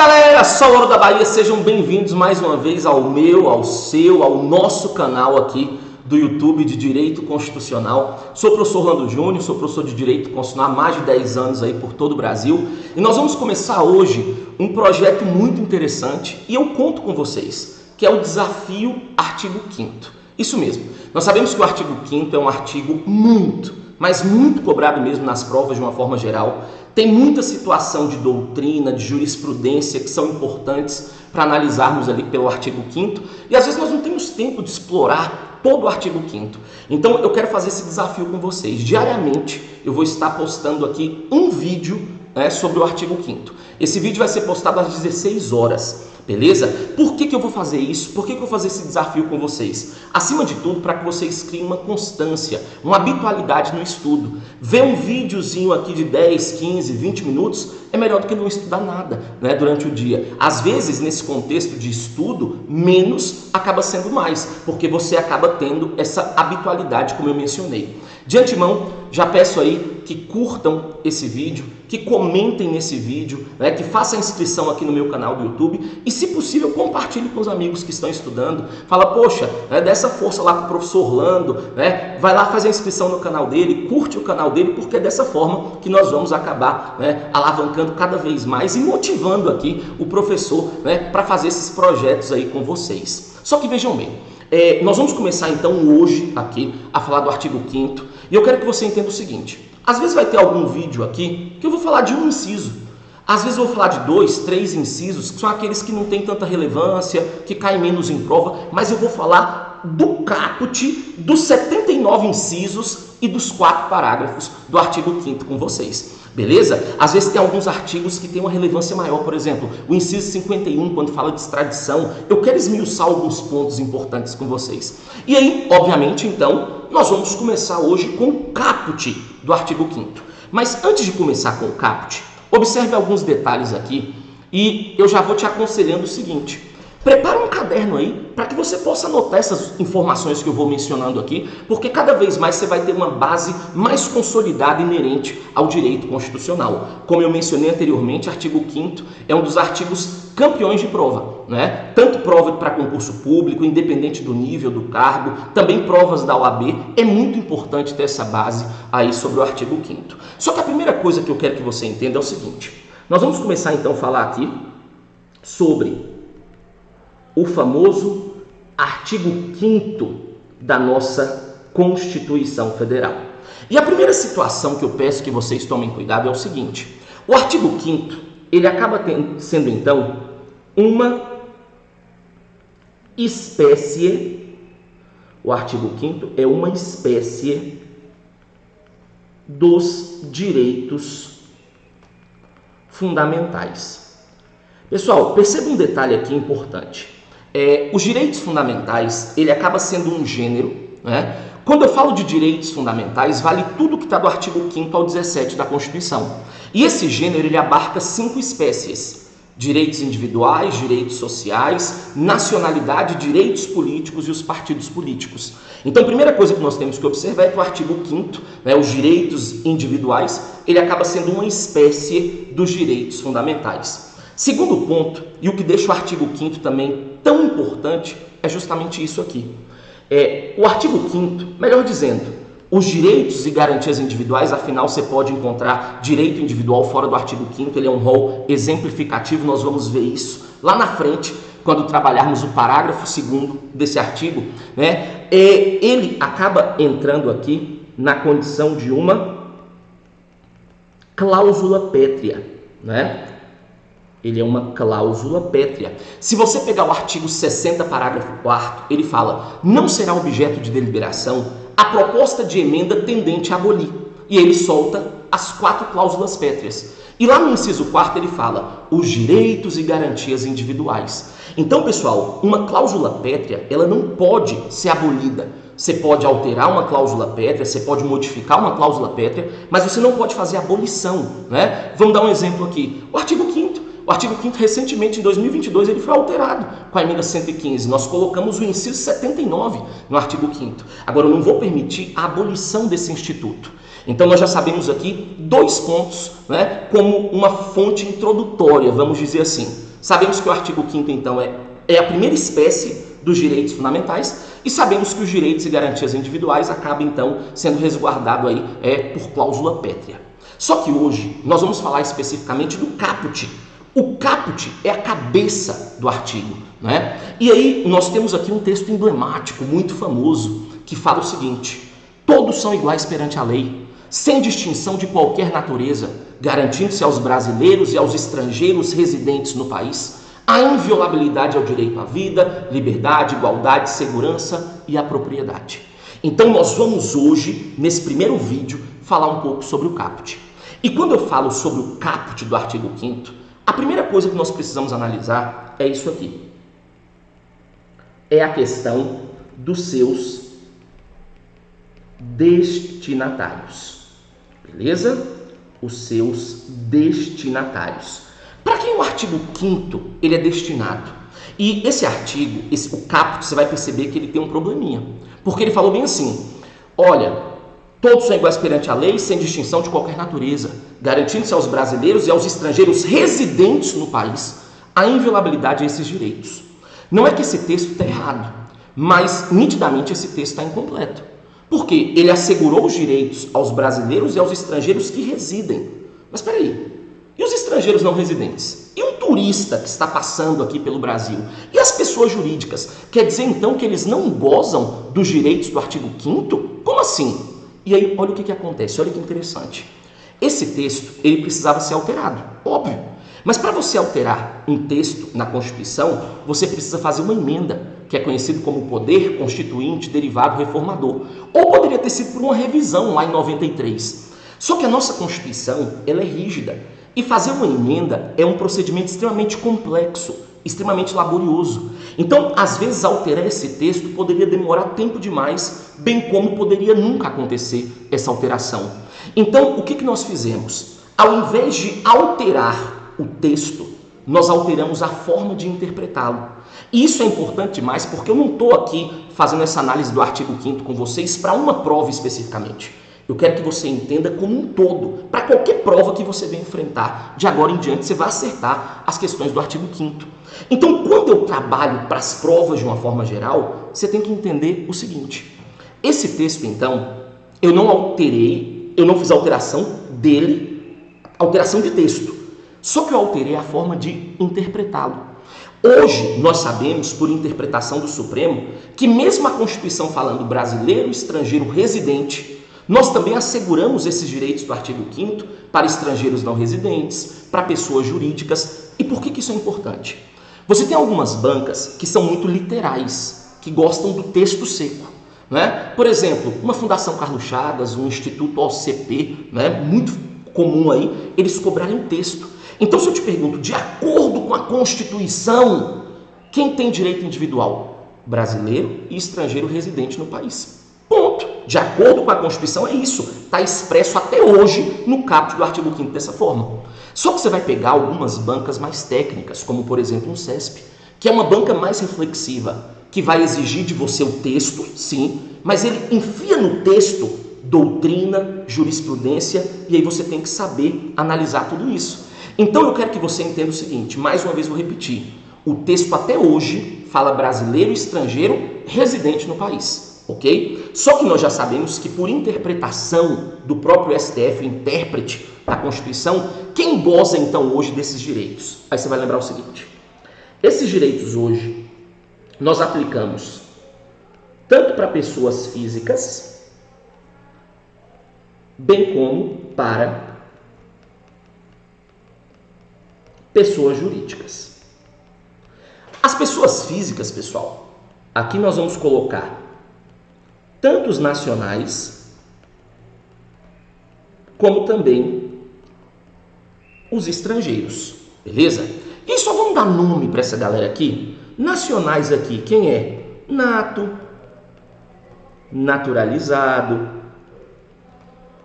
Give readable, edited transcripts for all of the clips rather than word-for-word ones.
galera, Saulo da Bahia, sejam bem-vindos mais uma vez ao meu, ao seu, ao nosso canal aqui do YouTube de Direito Constitucional. Sou o professor Orlando Júnior, sou professor de Direito Constitucional há mais de 10 anos aí por todo o Brasil. E nós vamos começar hoje um projeto muito interessante e eu conto com vocês, que é o Desafio Artigo 5º. Isso mesmo, nós sabemos que o artigo 5º é um artigo mas muito cobrado mesmo nas provas de uma forma geral. Tem muita situação de doutrina, de jurisprudência que são importantes para analisarmos ali pelo artigo 5º e às vezes nós não temos tempo de explorar todo o artigo 5º. Então eu quero fazer esse desafio com vocês. Diariamente eu vou estar postando aqui um vídeo sobre o artigo 5º. Esse vídeo vai ser postado às 16 horas. Beleza? Por que eu vou fazer isso? Por que eu vou fazer esse desafio com vocês? Acima de tudo, para que vocês criem uma constância, uma habitualidade no estudo. Ver um videozinho aqui de 10, 15, 20 minutos é melhor do que não estudar nada, durante o dia. Às vezes, nesse contexto de estudo, menos acaba sendo mais, porque você acaba tendo essa habitualidade, como eu mencionei. De antemão, já peço aí que curtam esse vídeo, que comentem nesse vídeo, que façam a inscrição aqui no meu canal do YouTube e, se possível, compartilhe com os amigos que estão estudando. Fala, poxa, dá essa força lá para o professor Orlando, vai lá fazer a inscrição no canal dele, curte o canal dele, porque é dessa forma que nós vamos acabar alavancando cada vez mais e motivando aqui o professor para fazer esses projetos aí com vocês. Só que vejam bem, nós vamos começar então hoje aqui a falar do artigo 5º e eu quero que você entenda o seguinte: às vezes vai ter algum vídeo aqui que eu vou falar de um inciso, às vezes eu vou falar de 2, 3 incisos, que são aqueles que não têm tanta relevância, que caem menos em prova, mas eu vou falar do caput dos 79 incisos e dos 4 parágrafos do artigo 5º com vocês. Beleza? Às vezes tem alguns artigos que têm uma relevância maior, por exemplo, o inciso 51, quando fala de extradição. Eu quero esmiuçar alguns pontos importantes com vocês. E aí, obviamente, então, nós vamos começar hoje com o caput do artigo 5º. Mas antes de começar com o caput, observe alguns detalhes aqui e eu já vou te aconselhando o seguinte: prepara um caderno aí para que você possa anotar essas informações que eu vou mencionando aqui, porque cada vez mais você vai ter uma base mais consolidada inerente ao direito constitucional. Como eu mencionei anteriormente, artigo 5º é um dos artigos campeões de prova, Tanto prova para concurso público, independente do nível do cargo, também provas da OAB. É muito importante ter essa base aí sobre o artigo 5º. Só que a primeira coisa que eu quero que você entenda é o seguinte: nós vamos começar então a falar aqui sobre o famoso artigo 5º da nossa Constituição Federal. E a primeira situação que eu peço que vocês tomem cuidado é o seguinte: o artigo 5º, ele acaba sendo então uma espécie, o artigo 5º é uma espécie dos direitos fundamentais. Pessoal, perceba um detalhe aqui importante. Os direitos fundamentais, ele acaba sendo um gênero, Quando eu falo de direitos fundamentais, vale tudo que está do artigo 5º ao 17 da Constituição. E esse gênero, ele abarca 5 espécies: direitos individuais, direitos sociais, nacionalidade, direitos políticos e os partidos políticos. Então, a primeira coisa que nós temos que observar é que o artigo 5º, os direitos individuais, ele acaba sendo uma espécie dos direitos fundamentais. Segundo ponto, e o que deixa o artigo 5º também tão importante, é justamente isso aqui. O artigo 5º, melhor dizendo, os direitos e garantias individuais, afinal você pode encontrar direito individual fora do artigo 5º, ele é um rol exemplificativo, nós vamos ver isso lá na frente, quando trabalharmos o parágrafo 2º desse artigo, ele acaba entrando aqui na condição de uma cláusula pétrea, Ele é uma cláusula pétrea. Se você pegar o artigo 60, parágrafo 4º, ele fala: não será objeto de deliberação a proposta de emenda tendente a abolir. E ele solta as 4 cláusulas pétreas. E lá no inciso 4º ele fala: os direitos e garantias individuais. Então, pessoal, uma cláusula pétrea, ela não pode ser abolida. Você pode alterar uma cláusula pétrea, você pode modificar uma cláusula pétrea, mas você não pode fazer abolição, Vamos dar um exemplo aqui. O artigo 5º. O artigo 5º, recentemente, em 2022, ele foi alterado com a emenda 115. Nós colocamos o inciso 79 no artigo 5º. Agora, eu não vou permitir a abolição desse instituto. Então nós já sabemos aqui 2 pontos, né, como uma fonte introdutória, vamos dizer assim. Sabemos que o artigo 5º, então, é a primeira espécie dos direitos fundamentais e sabemos que os direitos e garantias individuais acabam, então, sendo resguardados aí, por cláusula pétrea. Só que hoje nós vamos falar especificamente do caput. O caput é a cabeça do artigo, né? E aí nós temos aqui um texto emblemático, muito famoso, que fala o seguinte: todos são iguais perante a lei, sem distinção de qualquer natureza, garantindo-se aos brasileiros e aos estrangeiros residentes no país a inviolabilidade ao direito à vida, liberdade, igualdade, segurança e à propriedade. Então nós vamos hoje, nesse primeiro vídeo, falar um pouco sobre o caput. E quando eu falo sobre o caput do artigo 5º, a primeira coisa que nós precisamos analisar é isso aqui. É a questão dos seus destinatários. Beleza? Os seus destinatários. Para quem o artigo 5º ele é destinado? E esse artigo, o caput, você vai perceber que ele tem um probleminha. Porque ele falou bem assim: olha, todos são iguais perante a lei, sem distinção de qualquer natureza, garantindo-se aos brasileiros e aos estrangeiros residentes no país a inviolabilidade a esses direitos. Não é que esse texto está errado, mas nitidamente esse texto está incompleto. Porque ele assegurou os direitos aos brasileiros e aos estrangeiros que residem. Mas espera aí, e os estrangeiros não residentes? E um turista que está passando aqui pelo Brasil? E as pessoas jurídicas? Quer dizer então que eles não gozam dos direitos do artigo 5º? Como assim? E aí, olha o que acontece, olha que interessante. Esse texto, ele precisava ser alterado, óbvio. Mas para você alterar um texto na Constituição, você precisa fazer uma emenda, que é conhecido como poder constituinte derivado reformador. Ou poderia ter sido por uma revisão lá em 93. Só que a nossa Constituição, ela é rígida. E fazer uma emenda é um procedimento extremamente complexo, extremamente laborioso. Então, às vezes, alterar esse texto poderia demorar tempo demais, bem como poderia nunca acontecer essa alteração. Então, o que nós fizemos? Ao invés de alterar o texto, nós alteramos a forma de interpretá-lo. E isso é importante demais porque eu não estou aqui fazendo essa análise do artigo 5º com vocês para uma prova especificamente. Eu quero que você entenda como um todo, para qualquer prova que você venha enfrentar. De agora em diante, você vai acertar as questões do artigo 5º. Então, quando eu trabalho para as provas de uma forma geral, você tem que entender o seguinte. Esse texto, então, eu não alterei, eu não fiz alteração dele, alteração de texto. Só que eu alterei a forma de interpretá-lo. Hoje, nós sabemos, por interpretação do Supremo, que mesmo a Constituição falando brasileiro, estrangeiro, residente, nós também asseguramos esses direitos do artigo 5º para estrangeiros não residentes, para pessoas jurídicas. E por que isso é importante? Você tem algumas bancas que são muito literais, que gostam do texto seco, né? Por exemplo, uma Fundação Carlos Chagas, um Instituto OCP, né? Muito comum aí, eles cobrarem texto. Então, se eu te pergunto, de acordo com a Constituição, quem tem direito individual? Brasileiro e estrangeiro residente no país. Ponto. De acordo com a Constituição, é isso. Está expresso até hoje no caput do artigo 5º dessa forma. Só que você vai pegar algumas bancas mais técnicas, como por exemplo um CESP, que é uma banca mais reflexiva, que vai exigir de você o texto, sim, mas ele enfia no texto doutrina, jurisprudência, e aí você tem que saber analisar tudo isso. Então eu quero que você entenda o seguinte, mais uma vez vou repetir, o texto até hoje fala brasileiro e estrangeiro residente no país. Ok? Só que nós já sabemos que por interpretação do próprio STF, intérprete da Constituição, quem goza então hoje desses direitos? Aí você vai lembrar o seguinte, esses direitos hoje nós aplicamos tanto para pessoas físicas, bem como para pessoas jurídicas. As pessoas físicas, pessoal, aqui nós vamos colocar tanto os nacionais, como também os estrangeiros, beleza? E só vamos dar nome para essa galera aqui. Nacionais aqui, quem é? Nato, naturalizado,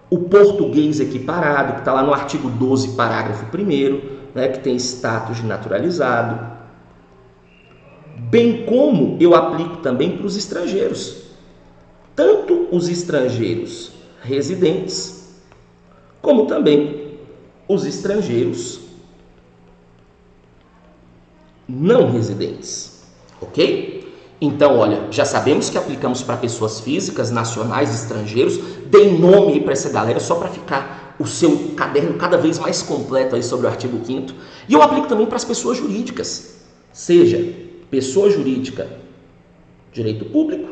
o português equiparado, que está lá no artigo 12, parágrafo 1º, né, que tem status de naturalizado, bem como eu aplico também para os estrangeiros. Tanto os estrangeiros residentes, como também os estrangeiros não residentes, ok? Então, olha, já sabemos que aplicamos para pessoas físicas, nacionais, estrangeiros. Dei nome aí para essa galera só para ficar o seu caderno cada vez mais completo aí sobre o artigo 5º. E eu aplico também para as pessoas jurídicas, seja pessoa jurídica direito público,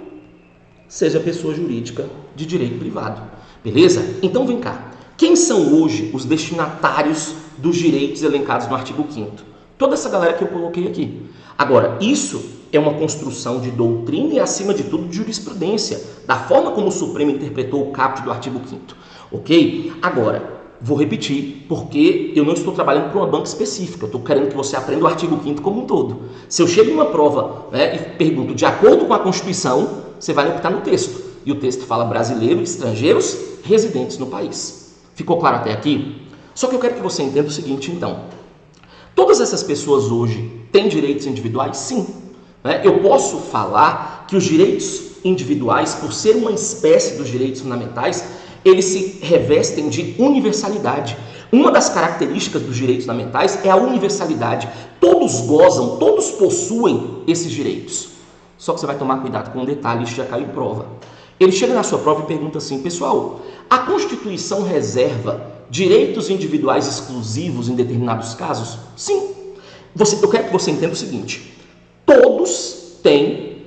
seja pessoa jurídica de direito privado, beleza? Então vem cá, quem são hoje os destinatários dos direitos elencados no artigo 5º? Toda essa galera que eu coloquei aqui. Agora, isso é uma construção de doutrina e, acima de tudo, de jurisprudência, da forma como o Supremo interpretou o caput do artigo 5º, ok? Agora, vou repetir, porque eu não estou trabalhando para uma banca específica, eu estou querendo que você aprenda o artigo 5º como um todo. Se eu chego em uma prova, né, e pergunto de acordo com a Constituição, você vai ler o que está no texto. E o texto fala brasileiro e estrangeiros residentes no país. Ficou claro até aqui? Só que eu quero que você entenda o seguinte, então. Todas essas pessoas hoje têm direitos individuais? Sim. Eu posso falar que os direitos individuais, por ser uma espécie dos direitos fundamentais, eles se revestem de universalidade. Uma das características dos direitos fundamentais é a universalidade. Todos gozam, todos possuem esses direitos. Só que você vai tomar cuidado com um detalhe, isso já caiu em prova. Ele chega na sua prova e pergunta assim, pessoal, a Constituição reserva direitos individuais exclusivos em determinados casos? Sim. Eu quero que você entenda o seguinte,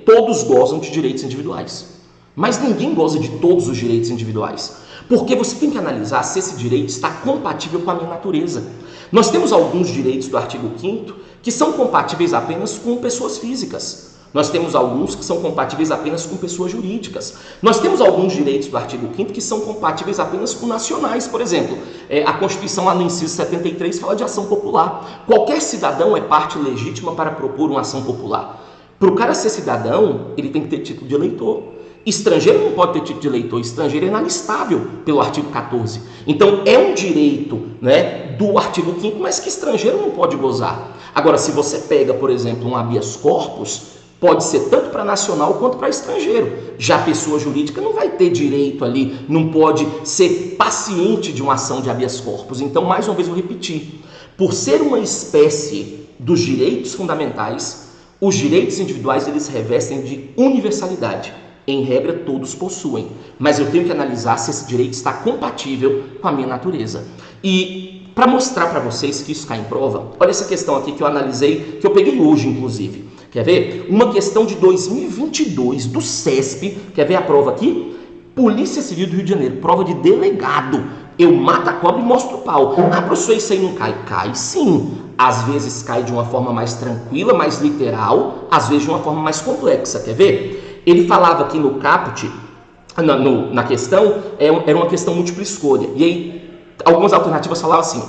todos gozam de direitos individuais, mas ninguém goza de todos os direitos individuais, porque você tem que analisar se esse direito está compatível com a minha natureza. Nós temos alguns direitos do artigo 5º que são compatíveis apenas com pessoas físicas. Nós temos alguns que são compatíveis apenas com pessoas jurídicas. Nós temos alguns direitos do artigo 5º que são compatíveis apenas com nacionais. Por exemplo, a Constituição, lá no inciso 73, fala de ação popular. Qualquer cidadão é parte legítima para propor uma ação popular. Para o cara ser cidadão, ele tem que ter título de eleitor. Estrangeiro não pode ter título de eleitor. Estrangeiro é inalistável pelo artigo 14. Então, é um direito, né, do artigo 5º, mas que estrangeiro não pode gozar. Agora, se você pega, por exemplo, um habeas corpus, pode ser tanto para nacional quanto para estrangeiro. Já a pessoa jurídica não vai ter direito ali, não pode ser paciente de uma ação de habeas corpus. Então, mais uma vez, eu vou repetir. Por ser uma espécie dos direitos fundamentais, os direitos individuais eles revestem de universalidade. Em regra, todos possuem. Mas eu tenho que analisar se esse direito está compatível com a minha natureza. E para mostrar para vocês que isso cai em prova, olha essa questão aqui que eu analisei, que eu peguei hoje, inclusive. Quer ver? Uma questão de 2022 do CESP. Quer ver a prova aqui? Polícia Civil do Rio de Janeiro. Prova de delegado. Eu mato a cobra e mostro o pau. Ah, professor, isso aí não cai? Cai sim. Às vezes cai de uma forma mais tranquila, mais literal. Às vezes de uma forma mais complexa. Quer ver? Ele falava aqui no caput, na questão, era uma questão múltipla escolha. E aí, algumas alternativas falavam assim,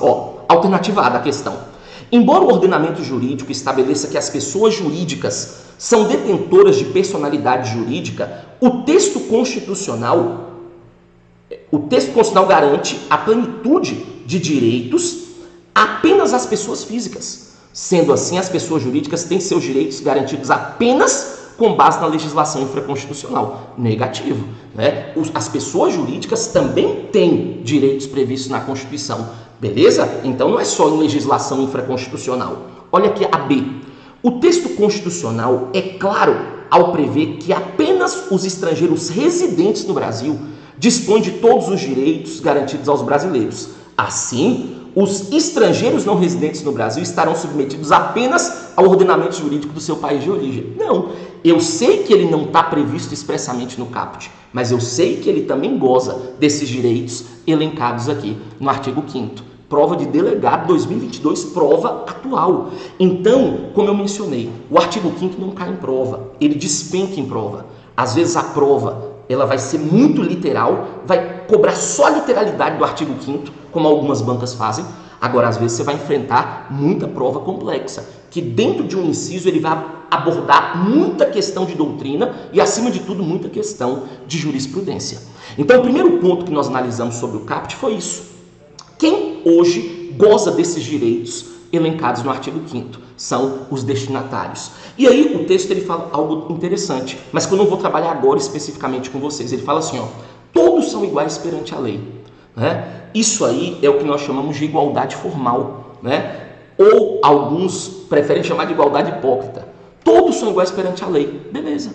alternativa A da questão. Embora o ordenamento jurídico estabeleça que as pessoas jurídicas são detentoras de personalidade jurídica, o texto constitucional garante a plenitude de direitos apenas às pessoas físicas. Sendo assim, as pessoas jurídicas têm seus direitos garantidos apenas com base na legislação infraconstitucional. Negativo, né? As pessoas jurídicas também têm direitos previstos na Constituição. Beleza? Então não é só em legislação infraconstitucional. Olha aqui a B. O texto constitucional é claro ao prever que apenas os estrangeiros residentes no Brasil dispõem de todos os direitos garantidos aos brasileiros. Assim, os estrangeiros não residentes no Brasil estarão submetidos apenas ao ordenamento jurídico do seu país de origem. Não, eu sei que ele não está previsto expressamente no caput, mas eu sei que ele também goza desses direitos elencados aqui no artigo 5º. Prova de delegado 2022, prova atual. Então, como eu mencionei, o artigo 5º não cai em prova, ele despenca em prova. Às vezes a prova ela vai ser muito literal, vai cobrar só a literalidade do artigo 5º, como algumas bancas fazem. Agora, às vezes, você vai enfrentar muita prova complexa, que dentro de um inciso ele vai abordar muita questão de doutrina e, acima de tudo, muita questão de jurisprudência. Então, o primeiro ponto que nós analisamos sobre o caput foi isso. Quem hoje goza desses direitos elencados no artigo 5º são os destinatários. E aí o texto ele fala algo interessante, mas que eu não vou trabalhar agora especificamente com vocês. Ele fala assim, todos são iguais perante a lei. né? Isso aí é o que nós chamamos de igualdade formal, né? Ou alguns preferem chamar de igualdade hipócrita. Todos são iguais perante a lei, beleza.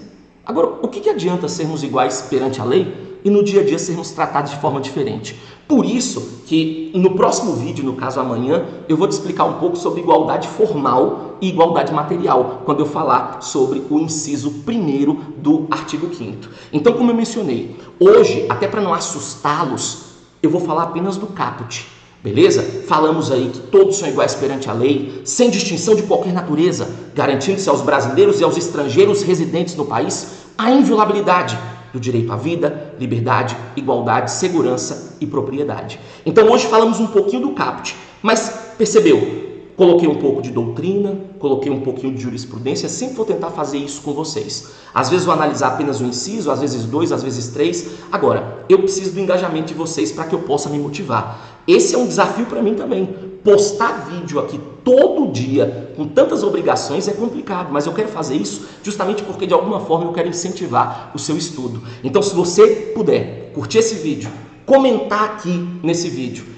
Agora, o que adianta sermos iguais perante a lei e no dia a dia sermos tratados de forma diferente? Por isso que no próximo vídeo, no caso amanhã, eu vou te explicar um pouco sobre igualdade formal e igualdade material, quando eu falar sobre o inciso 1º do artigo 5º. Então, como eu mencionei, hoje, até para não assustá-los, eu vou falar apenas do caput, beleza? Falamos aí que todos são iguais perante a lei, sem distinção de qualquer natureza, garantindo-se aos brasileiros e aos estrangeiros residentes no país a inviolabilidade do direito à vida, liberdade, igualdade, segurança e propriedade. Então hoje falamos um pouquinho do caput, mas percebeu? Coloquei um pouco de doutrina, coloquei um pouquinho de jurisprudência, sempre vou tentar fazer isso com vocês. Às vezes vou analisar apenas um inciso, às vezes 2, às vezes 3. Agora, eu preciso do engajamento de vocês para que eu possa me motivar. Esse é um desafio para mim também. Postar vídeo aqui todo dia, com tantas obrigações, é complicado, mas eu quero fazer isso justamente porque de alguma forma eu quero incentivar o seu estudo. Então, se você puder curtir esse vídeo, comentar aqui nesse vídeo,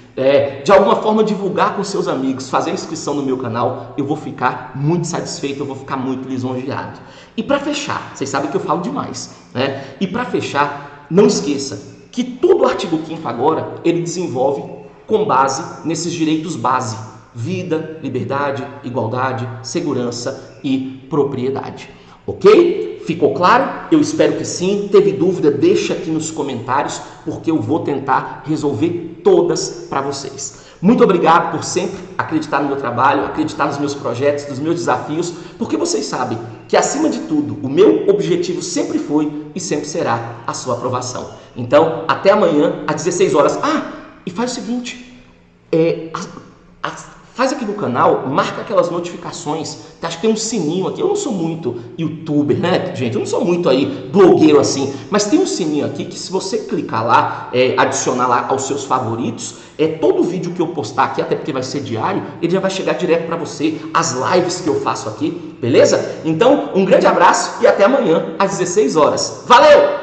de alguma forma divulgar com seus amigos, fazer inscrição no meu canal, eu vou ficar muito satisfeito, eu vou ficar muito lisonjeado. E para fechar, vocês sabem que eu falo demais, né? E para fechar, não esqueça que todo o artigo 5º agora, ele desenvolve com base nesses direitos base: vida, liberdade, igualdade, segurança e propriedade. Ok? Ficou claro? Eu espero que sim. Teve dúvida? Deixa aqui nos comentários, porque eu vou tentar resolver todas para vocês. Muito obrigado por sempre acreditar no meu trabalho, acreditar nos meus projetos, nos meus desafios, porque vocês sabem que, acima de tudo, o meu objetivo sempre foi e sempre será a sua aprovação. Então, até amanhã, às 16 horas. E faz o seguinte, faz aqui no canal, marca aquelas notificações, acho que tem um sininho aqui. Eu não sou muito youtuber, né, gente? Eu não sou muito aí blogueiro assim, mas tem um sininho aqui que, se você clicar lá, adicionar lá aos seus favoritos, todo vídeo que eu postar aqui, até porque vai ser diário, ele já vai chegar direto para você, as lives que eu faço aqui, beleza? Então, um grande abraço e até amanhã às 16 horas. Valeu!